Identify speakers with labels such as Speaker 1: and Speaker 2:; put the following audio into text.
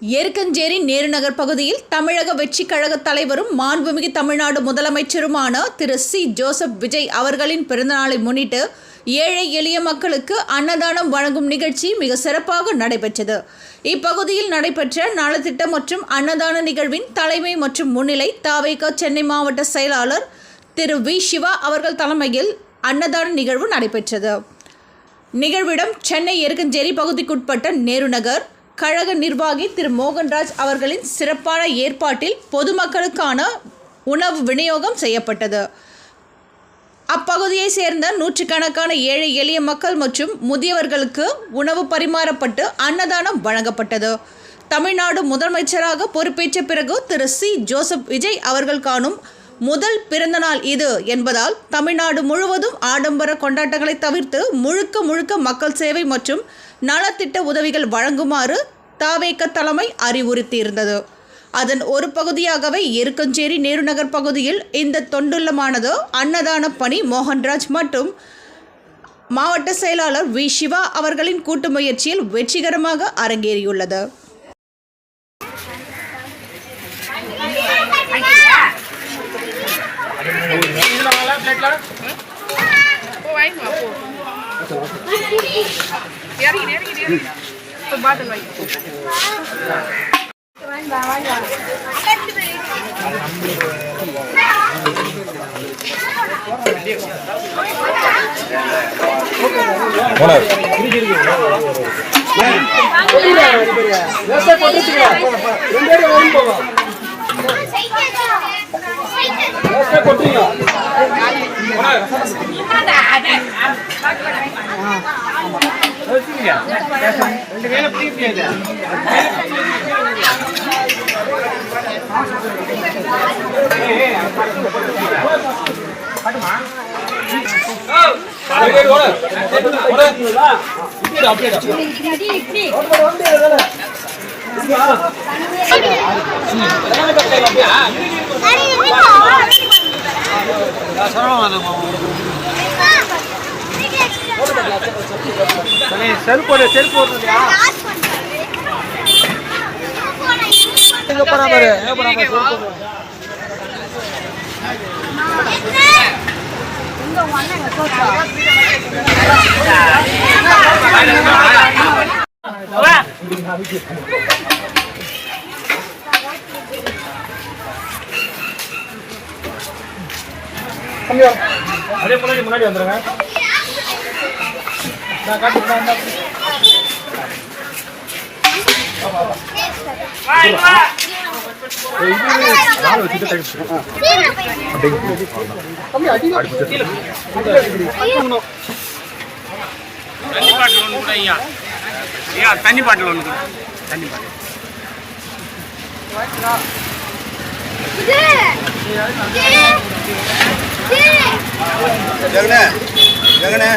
Speaker 1: எருக்கஞ்சேரி நேருநகர் பகுதியில் தமிழக வெற்றிக் கழக தலைவரும் மாண்புமிகு தமிழ்நாடு முதலமைச்சருமான திரு சி. ஜோசப் விஜய் அவர்களின் பிறந்தநாளை முன்னிட்டு ஏழை எளிய மக்களுக்கு அன்னதானம் வழங்கும் நிகழ்ச்சி மிக சிறப்பாக நடைபெற்றது. இப்பகுதியில் நடைபெற்ற நலத்திட்டம் மற்றும் அன்னதான நிகழ்வின் தலைமை மற்றும் முன்னிலை தவேக சென்னை மாவட்ட செயலாளர் திரு வி. சிவா அவர்கள் தலைமையில் அன்னதான நிகழ்வு நடைபெற்றது. நிகழ்விடம் சென்னை எருக்கஞ்சேரி பகுதிக்குட்பட்ட நேருநகர் கழக நிர்வாகி திரு மோகன்ராஜ் அவர்களின் சிறப்பான ஏற்பாட்டில் பொதுமக்களுக்கான உணவு விநியோகம் செய்யப்பட்டது. அப்பகுதியை சேர்ந்த நூற்றுக்கணக்கான ஏழை எளிய மக்கள் மற்றும் முதியவர்களுக்கு உணவு பரிமாறப்பட்டு அன்னதானம் வழங்கப்பட்டது. தமிழ்நாடு முதலமைச்சராக பொறுப்பேற்ற பிறகு திரு சி. ஜோசப் விஜய் அவர்கள் காணும் முதல் பிறந்தநாள் இது என்பதால் தமிழ்நாடு முழுவதும் ஆடம்பர கொண்டாட்டங்களை தவிர்த்து முழுக்க மக்கள் சேவை மற்றும் நலத்திட்ட உதவிகள் வழங்குமாறு தவேக தலைமை அறிவுறுத்தியிருந்தது. அதன் ஒரு பகுதியாகவே எருக்கஞ்சேரி நேருநகர் பகுதியில் இந்த தொண்டுள்ளமானது அன்னதான பணி மோகன்ராஜ் மற்றும் மாவட்ட செயலாளர் வி. சிவா அவர்களின் கூட்டு முயற்சியில் வெற்றிகரமாக அரங்கேறியுள்ளது.
Speaker 2: அதே போல முன்னாடி வந்துருங்க. தண்ணி பாட்டில் ஒன்று தண்ணி பாட்டில்
Speaker 3: ஜெகனே ஜெகனே